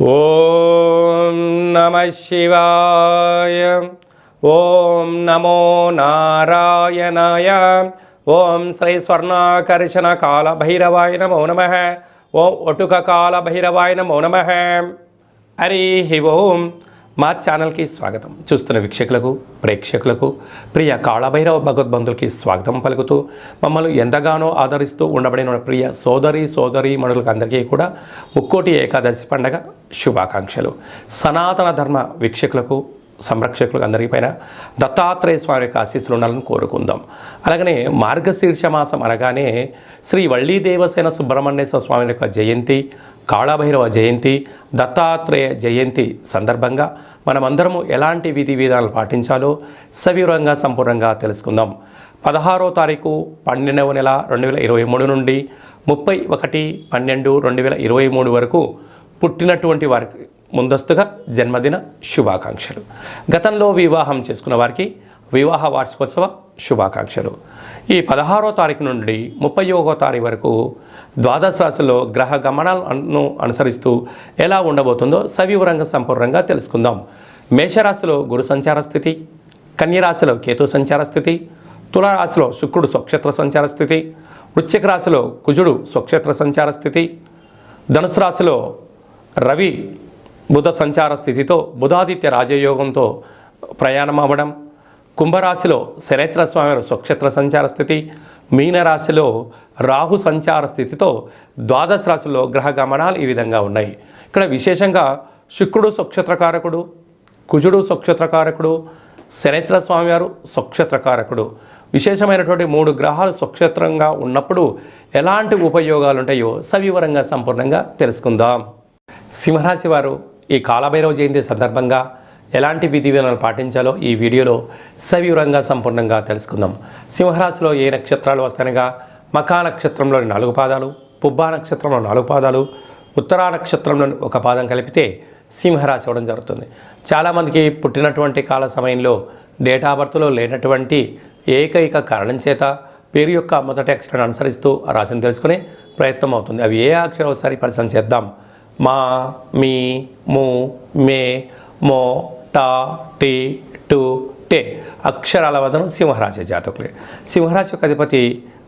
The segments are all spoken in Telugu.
ఓం నమః శివాయ. ఓం నమో నారాయణాయ. ఓం శ్రీ స్వర్ణాకర్షణ కాల భైరవాయ నమో నమః. ఓం ఒటుక కాల భైరవాయ నమో నమః. హరి ఓం. మా ఛానల్కి స్వాగతం. చూస్తున్న వీక్షకులకు, ప్రేక్షకులకు, ప్రియ కాళభైరవ భగవద్బంధులకి స్వాగతం పలుకుతూ మమ్మల్ని ఎంతగానో ఆదరిస్తూ ఉండబడిన ప్రియ సోదరి మనులకు అందరికీ కూడా ముక్కోటి ఏకాదశి పండగ శుభాకాంక్షలు. సనాతన ధర్మ వీక్షకులకు, సంరక్షకులకు అందరిపైన దత్తాత్రేయ స్వామి యొక్క ఆశీస్సులు ఉండాలని కోరుకుందాం. అలాగనే మార్గశీర్ష మాసం అనగానే శ్రీ వళ్ళీ దేవసేన సుబ్రహ్మణ్యేశ్వర స్వామి యొక్క జయంతి, కాళభైరవ జయంతి, దత్తాత్రేయ జయంతి సందర్భంగా మనమందరము ఎలాంటి విధి విధానాలు పాటించాలో సవివరంగా సంపూర్ణంగా తెలుసుకుందాం. 16వ తారీఖు 12వ నెల 2023 నుండి 31/12/2023 వరకు పుట్టినటువంటి వారికి ముందస్తుగా జన్మదిన శుభాకాంక్షలు. గతంలో వివాహం చేసుకున్న వారికి వివాహ వార్షికోత్సవ శుభాకాంక్షలు. ఈ 16వ తారీఖు నుండి 31వ తారీఖు వరకు ద్వాదశ రాశుల్లో గ్రహ గమనాలను అనుసరిస్తూ ఎలా ఉండబోతుందో సవివరంగా సంపూర్ణంగా తెలుసుకుందాం. మేషరాశిలో గురు సంచార స్థితి, కన్యరాశిలో కేతు సంచార స్థితి, తులారాశిలో శుక్రుడు స్వక్షేత్ర సంచార స్థితి, వృశ్చిక రాశిలో కుజుడు స్వక్షేత్ర సంచార స్థితి, ధనుసు రాశిలో రవి బుధ సంచార స్థితితో బుధాదిత్య రాజయోగంతో ప్రయాణం అవ్వడం, కుంభరాశిలో శనేశ్వర స్వామి స్వక్షేత్ర సంచార స్థితి, మీనరాశిలో రాహు సంచార స్థితితో ద్వాదశ రాశుల్లో గ్రహ గమనాలు ఈ విధంగా ఉన్నాయి. ఇక్కడ విశేషంగా శుక్రుడు స్వక్షేత్రకారకుడు, కుజుడు స్వక్షేత్రకారకుడు, శనేశ్వర స్వామివారు స్వక్షేత్రకారకుడు, విశేషమైనటువంటి 3 గ్రహాలు స్వక్షేత్రంగా ఉన్నప్పుడు ఎలాంటి ఉపయోగాలు ఉంటాయో సవివరంగా సంపూర్ణంగా తెలుసుకుందాం. సింహరాశి వారు ఈ కాళభైరవ జయంతి సందర్భంగా ఎలాంటి విధి విధానాలు పాటించాలో ఈ వీడియోలో సవివరంగా సంపూర్ణంగా తెలుసుకుందాం. సింహరాశిలో ఏ నక్షత్రాలు వస్తాయనగా మఖా నక్షత్రంలోని 4 పాదాలు, పుబ్బా నక్షత్రంలో 4 పాదాలు, ఉత్తరా నక్షత్రంలోని 1 పాదం కలిపితే సింహరాశి అవ్వడం జరుగుతుంది. చాలామందికి పుట్టినటువంటి కాల సమయంలో డేట్ ఆఫ్ బర్త్లో లేనటువంటి ఏకైక కారణం చేత పేరు యొక్క మొదటి అక్షరాన్ని అనుసరిస్తూ ఆ రాశిని తెలుసుకునే ప్రయత్నం అవుతుంది. అవి ఏ అక్షరం ఒకసారి పరిశీలన చేద్దాం. మా, మీ, ము, మే, మో, టా, టీ, టు, టే అక్షరాల వదనం సింహరాశి జాతకులే. సింహరాశి యొక్క అధిపతి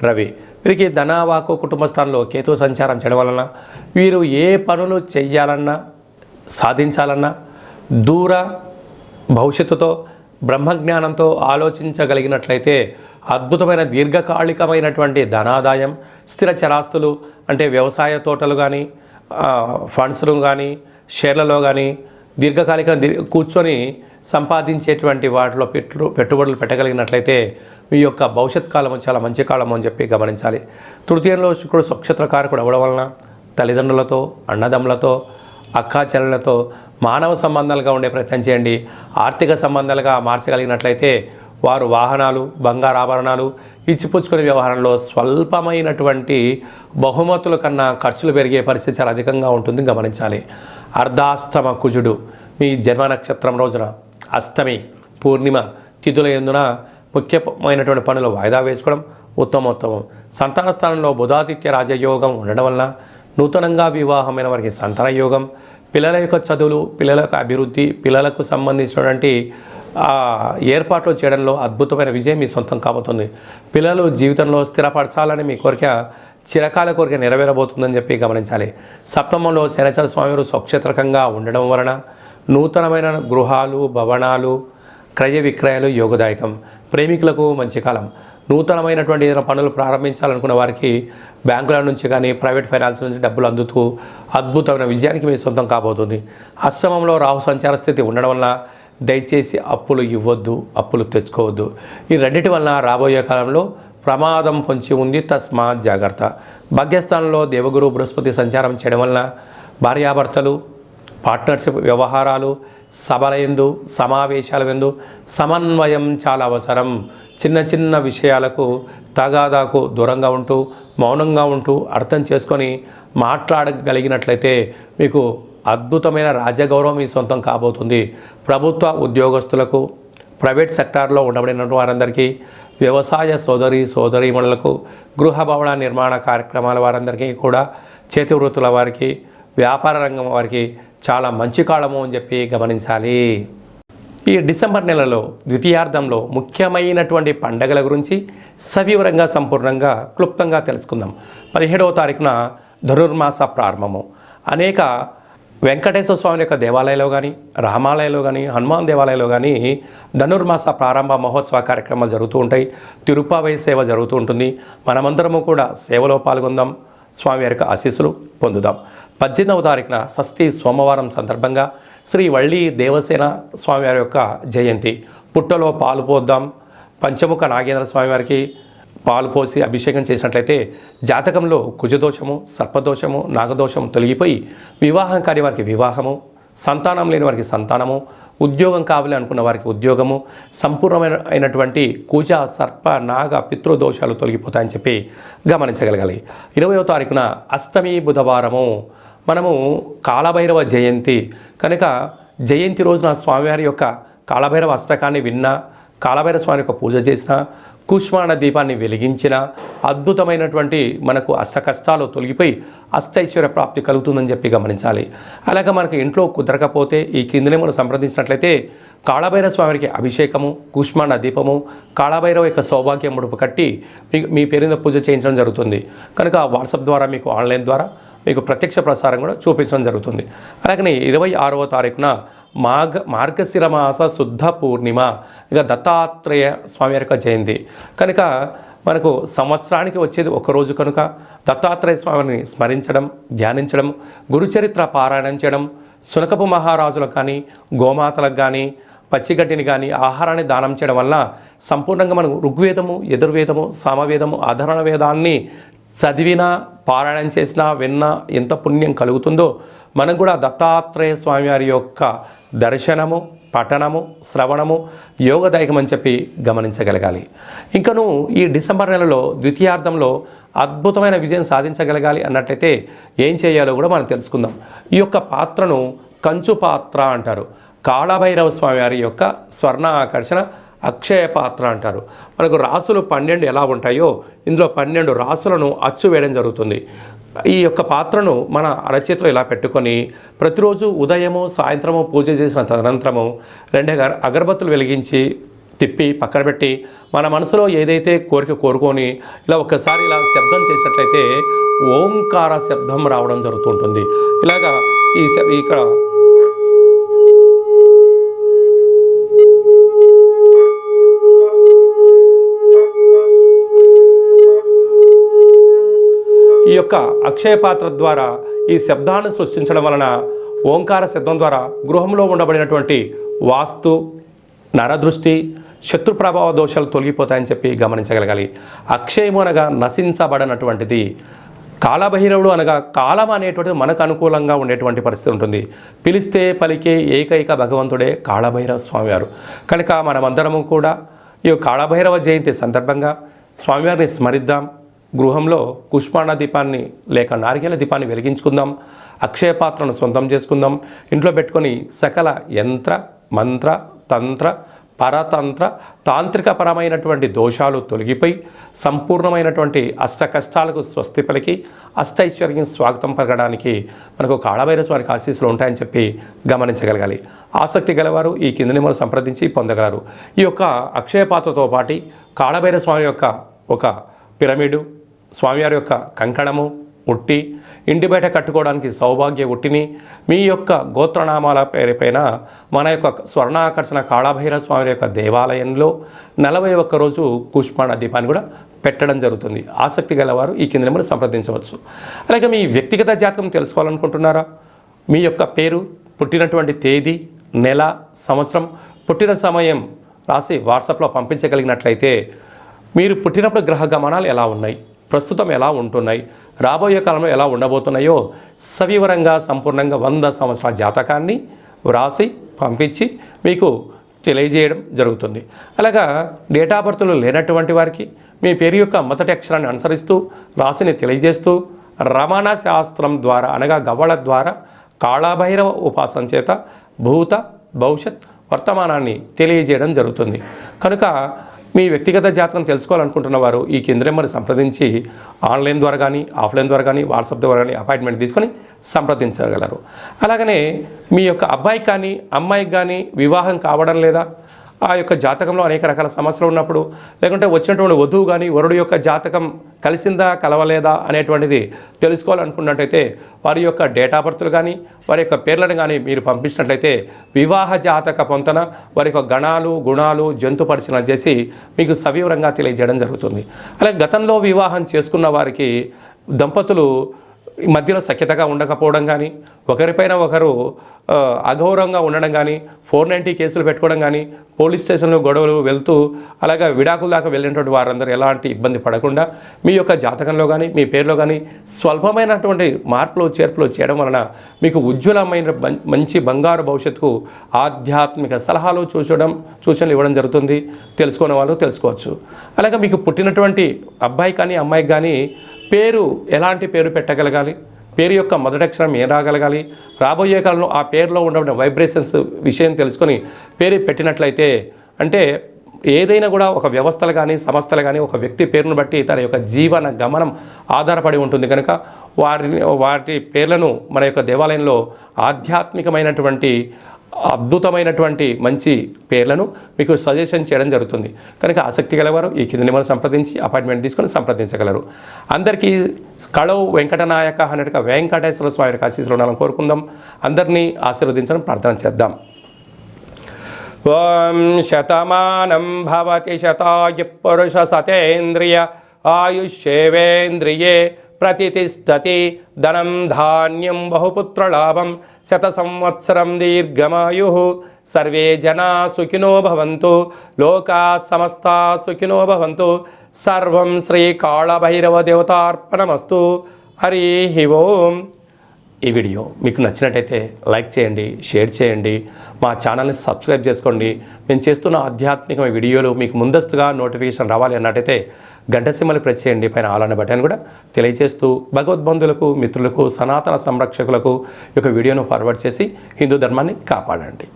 రవి. వీరికి ధనవాకు కుటుంబ స్థానంలో కేతు సంచారం చేయడం వలన వీరు ఏ పనులు చెయ్యాలన్నా, సాధించాలన్నా దూర భవిష్యత్తుతో బ్రహ్మజ్ఞానంతో ఆలోచించగలిగినట్లయితే అద్భుతమైన దీర్ఘకాలికమైనటువంటి ధనాదాయం, స్థిర చరాస్తులు అంటే వ్యవసాయ తోటలు కానీ, ఫండ్స్లు కానీ, షేర్లలో కానీ దీర్ఘకాలిక కూర్చొని సంపాదించేటువంటి వాటిలో పెట్టుబడులు పెట్టగలిగినట్లయితే మీ యొక్క భవిష్యత్ కాలము చాలా మంచి కాలము అని చెప్పి గమనించాలి. తృతీయంలో శుక్రుడు స్వక్షేత్రకారకుడు అవ్వడం వలన తల్లిదండ్రులతో, అన్నదమ్ములతో, అక్కా చెల్లెలతో మానవ సంబంధాలుగా ఉండే ప్రయత్నం చేయండి. ఆర్థిక సంబంధాలుగా మార్చగలిగినట్లయితే వారు వాహనాలు, బంగారు ఆభరణాలు ఇచ్చిపుచ్చుకునే వ్యవహారంలో స్వల్పమైనటువంటి బహుమతుల కన్నా ఖర్చులు పెరిగే పరిస్థితి చాలా అధికంగా ఉంటుంది, గమనించాలి. అర్ధాష్టమ కుజుడు మీ జన్మ నక్షత్రం రోజున అష్టమి, పూర్ణిమ తిథుల యందున ముఖ్యమైనటువంటి పనులు వాయిదా వేసుకోవడం ఉత్తమోత్తమం. సంతాన స్థానంలో బుధాదిత్య రాజయోగం ఉండడం వలన నూతనంగా వివాహమైన వారికి సంతాన యోగం, పిల్లల యొక్క చదువులు, పిల్లల యొక్క అభివృద్ధి, పిల్లలకు సంబంధించినటువంటి ఏర్పాట్లు చేయడంలో అద్భుతమైన విజయం మీ సొంతం కాబోతుంది. పిల్లలు జీవితంలో స్థిరపరచాలని మీ కోరిక చిరకాల కోరిక నెరవేరబోతుందని చెప్పి గమనించాలి. సప్తమంలో శనేశ్వర స్వామి స్వక్షేత్రకంగా ఉండడం వలన నూతనమైన గృహాలు, భవనాలు, క్రయ విక్రయాలు యోగదాయకం. ప్రేమికులకు మంచి కాలం. నూతనమైనటువంటి ఏదైనా పనులు ప్రారంభించాలనుకున్న వారికి బ్యాంకుల నుంచి కానీ, ప్రైవేట్ ఫైనాన్స్ నుంచి డబ్బులు అందుతూ అద్భుతమైన విజయానికి మీ సొంతం కాబోతుంది. అష్టమంలో రాహు సంచార స్థితి ఉండడం వలన దయచేసి అప్పులు ఇవ్వద్దు, అప్పులు తెచ్చుకోవద్దు. ఈ రెండింటి వలన రాబోయే కాలంలో ప్రమాదం పొంచి ఉంది, తస్మాత్ జాగ్రత్త. భాగ్యస్థానంలో దేవగురు బృహస్పతి సంచారం చేయడం వలన భార్యాభర్తలు, పార్ట్నర్షిప్ వ్యవహారాలు, సభల యందు, సమావేశాల యందు సమన్వయం చాలా అవసరం. చిన్న చిన్న విషయాలకు తగాదాకు దూరంగా ఉంటూ, మౌనంగా ఉంటూ అర్థం చేసుకొని మాట్లాడగలిగినట్లయితే మీకు అద్భుతమైన రాజగౌరవం మీ సొంతం కాబోతుంది. ప్రభుత్వ ఉద్యోగస్తులకు, ప్రైవేట్ సెక్టార్లో ఉండబడిన వారందరికీ, వ్యవసాయ సోదరీమణులకు, గృహ భవన నిర్మాణ కార్యక్రమాల వారందరికీ కూడా, చేతి వృత్తుల వారికి, వ్యాపార రంగం వారికి చాలా మంచి కాలము అని చెప్పి గమనించాలి. ఈ డిసెంబర్ నెలలో ద్వితీయార్థంలో ముఖ్యమైనటువంటి పండగల గురించి సవివరంగా సంపూర్ణంగా క్లుప్తంగా తెలుసుకుందాం. 17వ తారీఖున ధనుర్మాస ప్రారంభము. అనేక వెంకటేశ్వర స్వామి యొక్క దేవాలయంలో కానీ, రామాలయంలో కానీ, హనుమాన్ దేవాలయంలో కానీ ధనుర్మాస ప్రారంభ మహోత్సవ కార్యక్రమాలు జరుగుతూ ఉంటాయి. తిరుపావై సేవ జరుగుతూ ఉంటుంది. మనమందరము కూడా సేవలో పాల్గొందాం, స్వామివారి యొక్క ఆశీస్సులు పొందుదాం. 18వ తారీఖున షష్ఠి సోమవారం సందర్భంగా శ్రీ వళ్ళీ దేవసేన స్వామివారి యొక్క జయంతి. పుట్టలో పాలు పోద్దాం. పంచముఖ నాగేంద్ర స్వామివారికి పాలు పోసి అభిషేకం చేసినట్లయితే జాతకంలో కుజదోషము, సర్పదోషము, నాగదోషము తొలగిపోయి వివాహం కాని వారికి వివాహము, సంతానం లేని వారికి సంతానము, ఉద్యోగం కావాలి అనుకున్న వారికి ఉద్యోగము, సంపూర్ణమైనటువంటి కుజ, సర్ప, నాగ, పితృదోషాలు తొలగిపోతాయని చెప్పి గమనించగలగాలి. 20వ తారీఖున అష్టమి బుధవారము. మనము కాలభైరవ జయంతి కనుక జయంతి రోజున స్వామివారి యొక్క కాలభైరవ అష్టకాన్ని విన్నా, కాలభైరవ స్వామి యొక్క పూజ చేసిన, కూష్మాండ దీపాన్ని వెలిగించిన అద్భుతమైనటువంటి మనకు అష్ట కష్టాలు తొలగిపోయి అష్టైశ్వర్య ప్రాప్తి కలుగుతుందని చెప్పి గమనించాలి. అలాగే మనకు ఇంట్లో కుదరకపోతే ఈ కిందనే మనం సంప్రదించినట్లయితే కాళభైరవ స్వామికి అభిషేకము, కూష్మాండ దీపము, కాళభైరవ యొక్క సౌభాగ్యం ముడుపు కట్టి మీ పేరున పూజ చేయించడం జరుగుతుంది. కనుక వాట్సాప్ ద్వారా మీకు ఆన్లైన్ ద్వారా మీకు ప్రత్యక్ష ప్రసారం కూడా చూపించడం జరుగుతుంది. అలాగనే 26వ తారీఖున మార్గశిర మాస శుద్ధ పూర్ణిమ, ఇక దత్తాత్రేయ స్వామి యొక్క జయంతి కనుక మనకు సంవత్సరానికి వచ్చేది ఒకరోజు కనుక దత్తాత్రేయ స్వామిని స్మరించడం, ధ్యానించడం, గురుచరిత్ర పారాయణం చేయడం, శునకపు మహారాజులకు కానీ, గోమాతలకు కానీ, పచ్చిగడ్డిని కానీ ఆహారాన్ని దానం చేయడం వల్ల సంపూర్ణంగా మనం ఋగ్వేదము, యజుర్వేదము, సామవేదము, అధర్వణ వేదాన్ని చదివినా, పారాయణం చేసినా, విన్నా ఎంత పుణ్యం కలుగుతుందో మనకు కూడా దత్తాత్రేయ స్వామివారి యొక్క దర్శనము, పఠనము, శ్రవణము యోగదాయకం అని చెప్పి గమనించగలగాలి. ఇంకను ఈ డిసెంబర్ నెలలో ద్వితీయార్థంలో అద్భుతమైన విజయం సాధించగలగాలి అన్నట్లయితే ఏం చేయాలో కూడా మనం తెలుసుకుందాం. ఈ యొక్క పాత్రను కంచు పాత్ర అంటారు. కాళభైరవ స్వామివారి యొక్క స్వర్ణ ఆకర్షణ అక్షయ పాత్ర అంటారు. మనకు రాసులు 12 ఎలా ఉంటాయో ఇందులో 12 రాసులను అచ్చు వేయడం జరుగుతుంది. ఈ యొక్క పాత్రను మన అరచేతిలో ఇలా పెట్టుకొని ప్రతిరోజు ఉదయము, సాయంత్రము పూజ చేసిన తదనంతరము 2 అగరబత్తులు వెలిగించి తిప్పి పక్కన పెట్టి మన మనసులో ఏదైతే కోరుకొని ఇలా ఒక్కసారి ఇలా శబ్దం చేసినట్లయితే ఓంకార శబ్దం రావడం జరుగుతుంటుంది. ఇలాగా ఇక్కడ ఈ యొక్క అక్షయ పాత్ర ద్వారా ఈ శబ్దాన్ని సృష్టించడం వలన ఓంకార శబ్దం ద్వారా గృహంలో ఉండబడినటువంటి వాస్తు, నరదృష్టి, శత్రు ప్రభావ దోషాలు తొలగిపోతాయని చెప్పి గమనించగలగాలి. అక్షయము అనగా నశించబడినటువంటిది. కాలభైరవుడు అనగా కాలం అనేటువంటిది మనకు అనుకూలంగా ఉండేటువంటి పరిస్థితి ఉంటుంది. పిలిస్తే పలికే ఏకైక భగవంతుడే కాళభైరవ స్వామివారు. కనుక మనమందరము కూడా ఈ కాళభైరవ జయంతి సందర్భంగా స్వామివారిని స్మరిద్దాం. గృహంలో కూష్మాండ దీపాన్ని లేక నారికేల దీపాన్ని వెలిగించుకుందాం. అక్షయ పాత్రను సొంతం చేసుకుందాం. ఇంట్లో పెట్టుకొని సకల యంత్ర, మంత్ర, తంత్ర, పరతంత్ర, తాంత్రికపరమైనటువంటి దోషాలు తొలగిపోయి సంపూర్ణమైనటువంటి అష్ట కష్టాలకు స్వస్తి పలికి అష్టైశ్వర్యం స్వాగతం పలకడానికి మనకు కాళభైరవ స్వామికి ఆశీస్సులు ఉంటాయని చెప్పి గమనించగలగాలి. ఆసక్తి గలవారు ఈ కిందని మనం సంప్రదించి పొందగలరు. ఈ యొక్క అక్షయ పాత్రతో పాటు కాళభైరవ స్వామి యొక్క ఒక పిరమిడు, స్వామివారి యొక్క కంకణము, ఉట్టి, ఇంటి బయట కట్టుకోవడానికి సౌభాగ్య ఉట్టిని మీ యొక్క గోత్రనామాల పేరుపైన మన యొక్క స్వర్ణాకర్షణ కాళభైరవ స్వామి యొక్క దేవాలయంలో 41 రోజు కూష్మాండ దీపాన్ని కూడా పెట్టడం జరుగుతుంది. ఆసక్తి గలవారు ఈ కింద నెంబర్ సంప్రదించవచ్చు. అలాగే మీ వ్యక్తిగత జాతకం తెలుసుకోవాలనుకుంటున్నారా? మీ యొక్క పేరు, పుట్టినటువంటి తేదీ, నెల, సంవత్సరం, పుట్టిన సమయం రాసి వాట్సాప్లో పంపించగలిగినట్లయితే మీరు పుట్టినప్పుడు గ్రహ గమనాలు ఎలా ఉన్నాయి, ప్రస్తుతం ఎలా ఉంటున్నాయి, రాబోయే కాలంలో ఎలా ఉండబోతున్నాయో సవివరంగా సంపూర్ణంగా 100 సంవత్సరాల జాతకాన్ని వ్రాసి పంపించి మీకు తెలియజేయడం జరుగుతుంది. అలాగా డేటా బర్త్లు లేనటువంటి వారికి మీ పేరు యొక్క మొదటి అక్షరాన్ని అనుసరిస్తూ రాశిని తెలియజేస్తూ రమణ శాస్త్రం ద్వారా అనగా గవ్వళ ద్వారా కాళభైరవ ఉపాసన చేత భూత, భవిష్యత్, వర్తమానాన్ని తెలియజేయడం జరుగుతుంది. కనుక మీ వ్యక్తిగత జాతకం తెలుసుకోవాలనుకుంటున్న వారు ఈ కింద నెంబర్ని సంప్రదించి ఆన్లైన్ ద్వారా కానీ ఆఫ్లైన్ ద్వారా కానీ వాట్సాప్ ద్వారా కానీ అపాయింట్మెంట్ తీసుకొని సంప్రదించగలరు. అలాగనే మీ యొక్క అబ్బాయికి కానీ అమ్మాయికి కానీ వివాహం కావడం లేదా, ఆ యొక్క జాతకంలో అనేక రకాల సమస్యలు ఉన్నప్పుడు, లేకుంటే వచ్చినటువంటి వధువు కానీ వరుడు యొక్క జాతకం కలిసిందా కలవలేదా అనేటువంటిది తెలుసుకోవాలనుకున్నట్టయితే వారి యొక్క డేట్ ఆఫ్ బర్త్లు కానీ వారి యొక్క పేర్లను కానీ మీరు పంపించినట్లయితే వివాహ జాతక పొంతన వారి యొక్క గణాలు గుణాలు జంతు పరిశీలన చేసి మీకు సవివరంగా తెలియజేయడం జరుగుతుంది. అలాగే గతంలో వివాహం చేసుకున్న వారికి దంపతులు మధ్యలో సఖ్యతగా ఉండకపోవడం కానీ, ఒకరిపైన ఒకరు అగౌరవంగా ఉండడం కానీ, 490 కేసులు పెట్టుకోవడం కానీ, పోలీస్ స్టేషన్లో గొడవలు వెళ్తూ అలాగే విడాకుల దాకా వెళ్ళినటువంటి వారందరూ ఎలాంటి ఇబ్బంది పడకుండా మీ యొక్క జాతకంలో కానీ మీ పేరులో కానీ స్వల్పమైనటువంటి మార్పులు చేర్పులు చేయడం వలన మీకు ఉజ్వలమైన మంచి బంగారు భవిష్యత్తుకు ఆధ్యాత్మిక సలహాలు సూచనలు ఇవ్వడం జరుగుతుంది. తెలుసుకునే వాళ్ళు తెలుసుకోవచ్చు. అలాగే మీకు పుట్టినటువంటి అబ్బాయి కానీ అమ్మాయికి కానీ పేరు ఎలాంటి పేరు పెట్టగలగాలి, పేరు యొక్క మొదటి అక్షరం ఏం రాగలగాలి, రాబోయే కాలంలో ఆ పేరులో ఉన్న వైబ్రేషన్స్ విషయం తెలుసుకొని పేరు పెట్టినట్లయితే, అంటే ఏదైనా కూడా ఒక వ్యవస్థలు కానీ సంస్థలు కానీ ఒక వ్యక్తి పేరును బట్టి తన యొక్క జీవన గమనం ఆధారపడి ఉంటుంది కనుక వాటి పేర్లను మన యొక్క దేవాలయంలో ఆధ్యాత్మికమైనటువంటి అద్భుతమైనటువంటి మంచి పేర్లను మీకు సజెషన్ చేయడం జరుగుతుంది. కనుక ఆసక్తి గలవారు ఈ కింద నెంబర్ను సంప్రదించి అపాయింట్మెంట్ తీసుకొని సంప్రదించగలరు. అందరికీ కళవు వెంకటనాయక అన్నట్టుగా వెంకటేశ్వర స్వామి యొక్క ఆశీస్సులు ఉండాలని కోరుకుందాం. అందరినీ ఆశీర్వదించడం ప్రార్థన చేద్దాం. ఓం శతమానం భవతి శతాయ పురుష సతేంద్రియ ఆయుష్యేవేంద్రియే ప్రతిష్టతి ధనం ధాన్యం బహుపుత్రలాభం శత సంవత్సరం దీర్ఘమాయు. సర్వే జనా సుఖినో భవంతు, లోకా సమస్తా సుఖినో భవంతు. సర్వం శ్రీ కాళభైరవ దేవతార్పణమస్తు. హరి ఓం. ఈ వీడియో మీకు నచ్చినట్టయితే లైక్ చేయండి, షేర్ చేయండి, మా ఛానల్ని సబ్స్క్రైబ్ చేసుకోండి. మేము చేస్తున్న ఆధ్యాత్మిక వీడియోలు మీకు ముందస్తుగా నోటిఫికేషన్ రావాలి అన్నట్టయితే గంట సింబల్ ప్రెస్ చేయండి. పైన ఆల్ అనే బటన్ కూడా తెలియజేస్తూ భగవద్బంధులకు మిత్రులకు సనాతన సంరక్షకులకు ఈ యొక్క వీడియోను ఫార్వర్డ్ చేసి హిందూ ధర్మాన్ని కాపాడండి.